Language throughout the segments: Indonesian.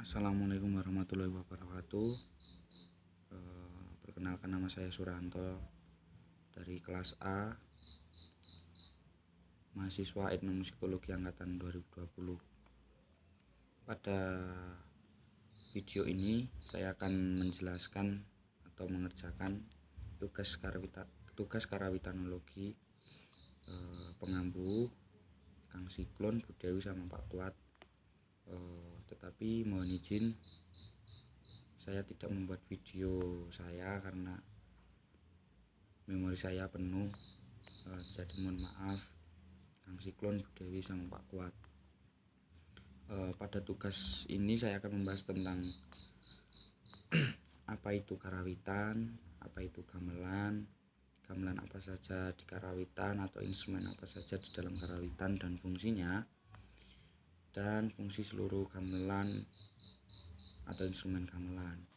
Assalamualaikum warahmatullahi wabarakatuh. Perkenalkan, nama saya Suranto dari kelas A, mahasiswa etnomusikologi angkatan 2020. Pada video ini saya akan menjelaskan atau mengerjakan tugas karawitanologi pengambu Kang Siklon, Bu Dewi sama Pak Kuat. Tetapi mohon izin, saya tidak membuat video saya karena memori saya penuh. Jadi mohon maaf Kang Siklon, Bu Dewi sama Pak Kuat. Pada tugas ini saya akan membahas tentang apa itu karawitan, apa itu gamelan apa saja di karawitan atau instrumen apa saja di dalam karawitan dan fungsinya, dan fungsi seluruh gamelan atau instrumen gamelan.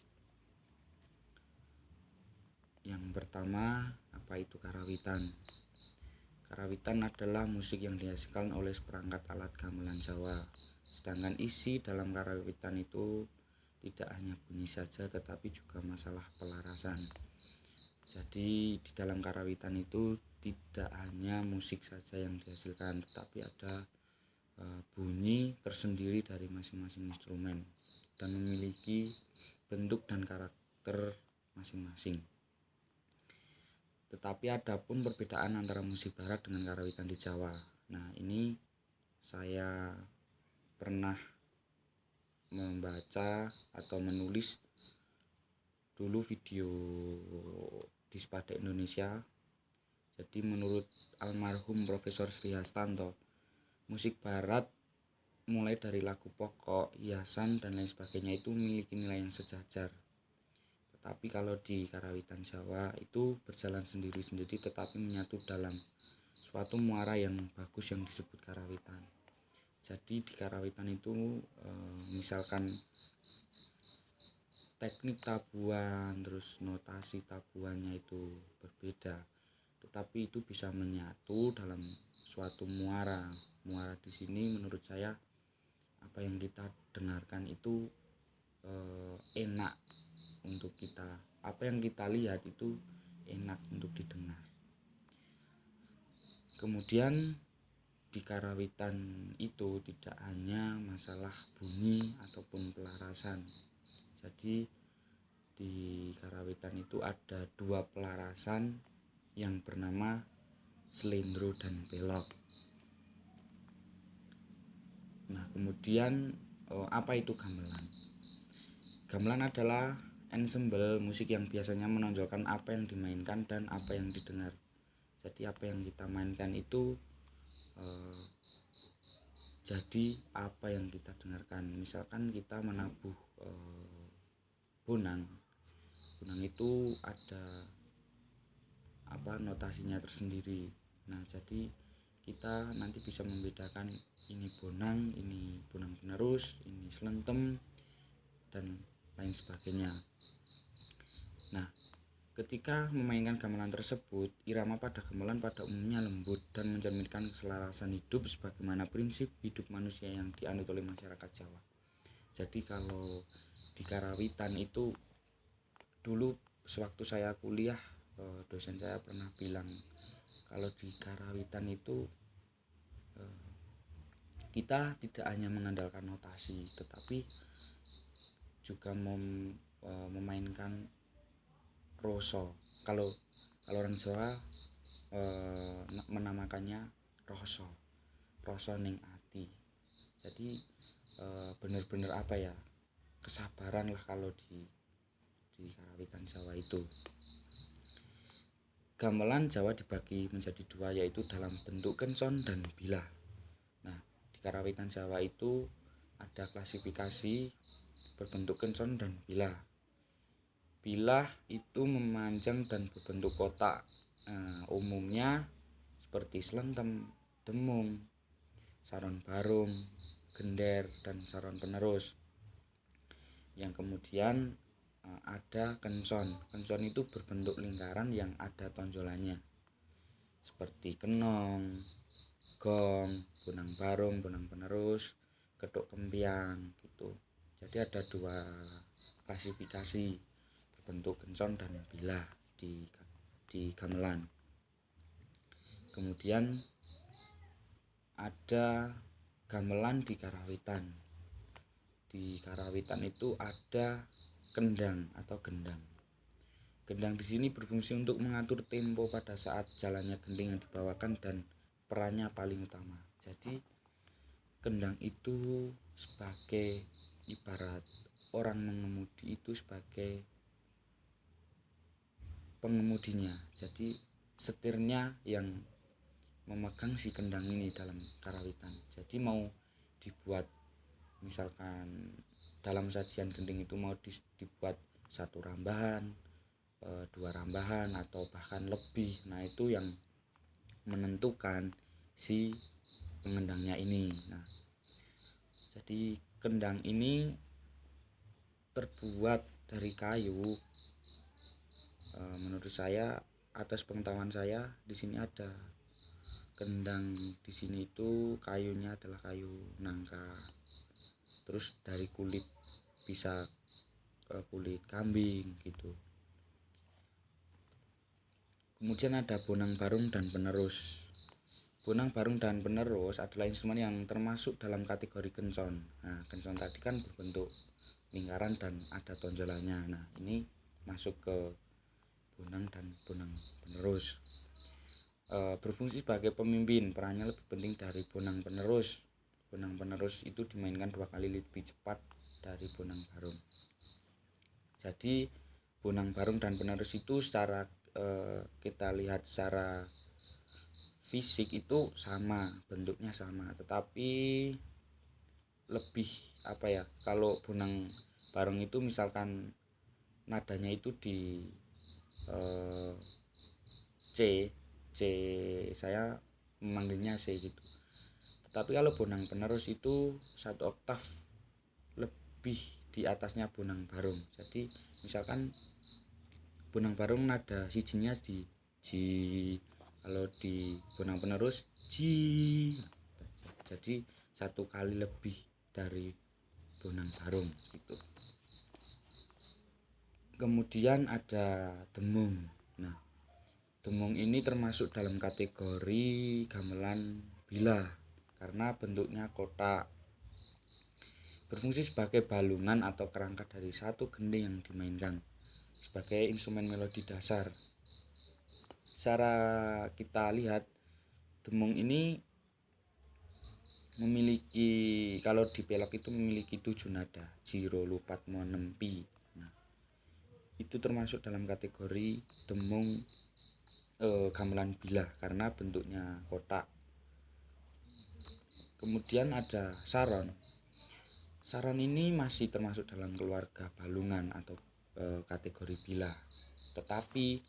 Yang pertama, apa itu karawitan? Karawitan adalah musik yang dihasilkan oleh seperangkat alat gamelan Jawa. Sedangkan isi dalam karawitan itu tidak hanya bunyi saja, tetapi juga masalah pelarasan. Jadi di dalam karawitan itu tidak hanya musik saja yang dihasilkan, tetapi ada bunyi tersendiri dari masing-masing instrumen dan memiliki bentuk dan karakter masing-masing. Tetapi ada pun perbedaan antara musik barat dengan karawitan di Jawa. Nah, ini saya pernah membaca atau menulis dulu video di Spada Indonesia. Jadi menurut almarhum Profesor Sri Hastanto, musik barat mulai dari lagu pokok, hiasan dan lain sebagainya itu memiliki nilai yang sejajar. Tetapi kalau di karawitan Jawa itu berjalan sendiri-sendiri tetapi menyatu dalam suatu muara yang bagus yang disebut karawitan. Jadi di karawitan itu misalkan teknik tabuhan, terus notasi tabuhannya itu berbeda, tetapi itu bisa menyatu dalam suatu muara. Muara di sini menurut saya apa yang kita dengarkan itu enak untuk kita, apa yang kita lihat itu enak untuk didengar. Kemudian di karawitan itu tidak hanya masalah bunyi ataupun pelarasan. Jadi di karawitan itu ada dua pelarasan yang bernama slendro dan pelok. Nah, kemudian apa itu gamelan? Gamelan adalah ensemble musik yang biasanya menonjolkan apa yang dimainkan dan apa yang didengar. Jadi apa yang kita mainkan itu jadi apa yang kita dengarkan. Misalkan kita menabuh bonang itu ada notasinya tersendiri. Nah, jadi kita nanti bisa membedakan ini bonang penerus, ini slentem dan lain sebagainya. Nah, ketika memainkan gamelan tersebut, irama pada gamelan pada umumnya lembut dan mencerminkan keselarasan hidup sebagaimana prinsip hidup manusia yang dianut oleh masyarakat Jawa. Jadi kalau di karawitan itu dulu sewaktu saya kuliah, dosen saya pernah bilang kalau di karawitan itu kita tidak hanya mengandalkan notasi, tetapi juga memainkan roso. Kalau orang Jawa menamakannya roso ning ati. Jadi benar-benar kesabaran lah kalau di karawitan Jawa itu. Gamelan Jawa dibagi menjadi dua, yaitu dalam bentuk kenson dan bilah. Nah, di karawitan Jawa itu ada klasifikasi berbentuk kenson dan bilah. Bilah itu memanjang dan berbentuk kotak. Umumnya seperti slentem, demung, saron barung, gender, dan saron penerus. Yang kemudian ada kenson. Kenson itu berbentuk lingkaran yang ada tonjolannya, seperti kenong, gong, bonang barung, bonang penerus, ketuk kempiang gitu. Jadi ada dua klasifikasi berbentuk kencon dan bilah di gamelan. Kemudian ada gamelan di karawitan. Di karawitan itu ada kendang atau gendang. Gendang di sini berfungsi untuk mengatur tempo pada saat jalannya gending yang dibawakan dan perannya paling utama. Jadi kendang itu sebagai ibarat orang mengemudi itu sebagai pengemudinya. Jadi setirnya yang memegang si kendang ini dalam karawitan. Jadi mau dibuat misalkan dalam sajian gending itu mau dibuat 1 rambahan, 2 rambahan atau bahkan lebih. Nah, itu yang menentukan si pengendangnya ini. Nah, jadi kendang ini terbuat dari kayu. Menurut saya, atas pengetahuan saya, di sini ada kendang di sini itu kayunya adalah kayu nangka. Terus dari kulit bisa kulit kambing gitu. Kemudian ada bonang barung dan penerus. Bonang barung dan penerus adalah instrumen yang termasuk dalam kategori kencon. Nah, kencon tadi kan berbentuk lingkaran dan ada tonjolannya. Nah, ini masuk ke bonang dan bonang penerus. Berfungsi sebagai pemimpin, perannya lebih penting dari bonang penerus. Bonang penerus itu dimainkan 2 kali lebih cepat dari bonang barung. Jadi bonang barung dan penerus itu secara kita lihat secara fisik itu sama, bentuknya sama, tetapi lebih kalau bonang barung itu misalkan nadanya itu di C, saya memanggilnya C gitu. Tetapi kalau bonang penerus itu 1 oktav lebih di atasnya bonang barung. Jadi misalkan bonang barung nada sijinya di G, kalau di bonang penerus G. Jadi 1 kali lebih dari bonang barung gitu. Kemudian ada demung. Nah, demung ini termasuk dalam kategori gamelan bilah karena bentuknya kotak. Berfungsi sebagai balungan atau kerangka dari 1 gending yang dimainkan sebagai instrumen melodi dasar. Secara kita lihat, demung ini memiliki, kalau di pelok itu memiliki 7 nada, jiro, lupat, mo, nempi. Nah, itu termasuk dalam kategori demung gamelan bilah karena bentuknya kotak. Kemudian ada saron. Saron ini masih termasuk dalam keluarga balungan atau kategori bilah. Tetapi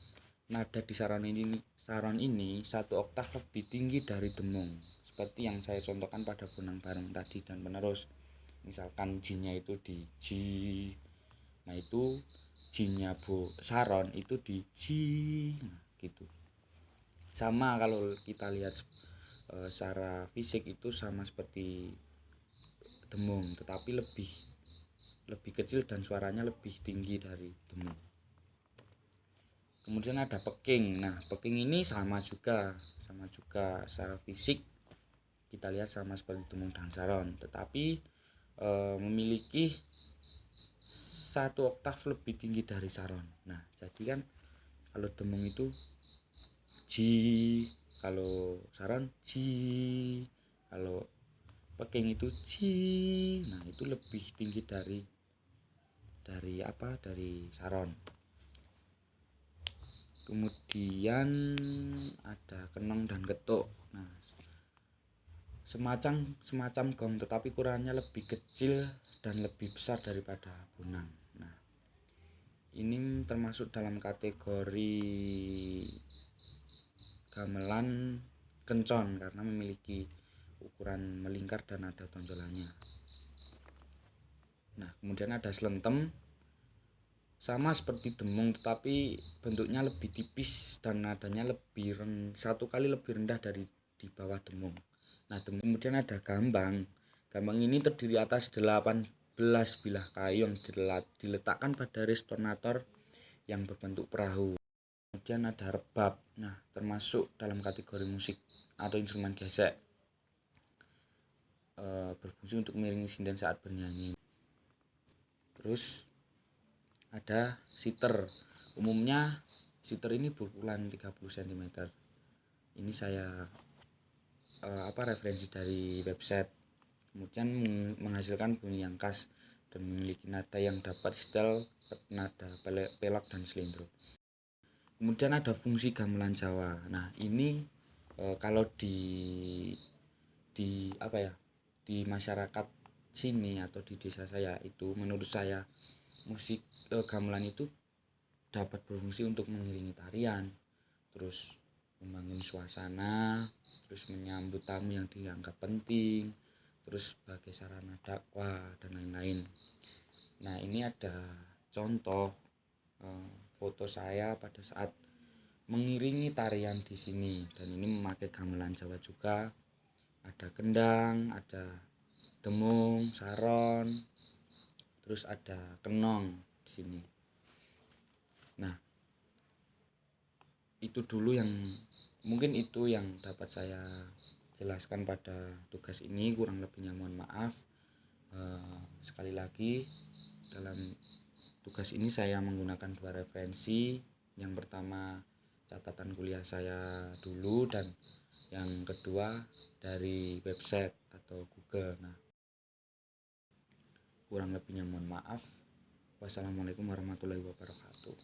nada di saron ini 1 oktav lebih tinggi dari demung. Seperti yang saya contohkan pada bonang barung tadi dan penerus. Misalkan G-nya itu di G. Nah, itu G-nya saron itu di G. Nah, gitu. Sama kalau kita lihat secara fisik itu sama seperti demung, tetapi lebih kecil dan suaranya lebih tinggi dari demung. Kemudian ada peking. Nah, peking ini sama juga secara fisik kita lihat sama seperti demung dan saron, tetapi memiliki 1 oktav lebih tinggi dari saron. Nah, jadi kan kalau demung itu G, kalau saron G, kalau peking itu G. Nah, itu lebih tinggi dari saron. Kemudian ada kenong dan ketuk. Nah, semacam gong tetapi ukurannya lebih kecil dan lebih besar daripada bonang. Nah, ini termasuk dalam kategori gamelan kencon karena memiliki ukuran melingkar dan ada tonjolannya. Nah, kemudian ada slentem, sama seperti demung tetapi bentuknya lebih tipis dan nadanya 1 kali lebih rendah dari di bawah demung. Nah, kemudian ada gambang. Gambang ini terdiri atas 8 12 bilah kayu yang diletakkan pada resonator yang berbentuk perahu. Kemudian ada rebab, nah termasuk dalam kategori musik atau instrumen gesek, berfungsi untuk mengiringi sinden saat bernyanyi. Terus ada siter. Umumnya siter ini berukuran 30 cm. Ini saya referensi dari website. Kemudian menghasilkan bunyi yang khas dan memiliki nada yang dapat setel nada pelok dan selindro. Kemudian ada fungsi gamelan Jawa. Nah ini kalau di masyarakat sini atau di desa saya itu, menurut saya musik gamelan itu dapat berfungsi untuk mengiringi tarian, terus membangun suasana, terus menyambut tamu yang dianggap penting, terus sebagai sarana dakwah dan lain-lain. Nah ini ada contoh foto saya pada saat mengiringi tarian di sini, dan ini memakai gamelan Jawa juga. Ada kendang, ada demung, saron, terus ada kenong di sini. Nah itu dulu yang dapat saya jelaskan pada tugas ini. Kurang lebihnya mohon maaf. Sekali lagi, dalam tugas ini saya menggunakan 2 referensi. Yang pertama catatan kuliah saya dulu, dan yang kedua dari website atau Google. Nah kurang lebihnya mohon maaf. Wassalamualaikum warahmatullahi wabarakatuh.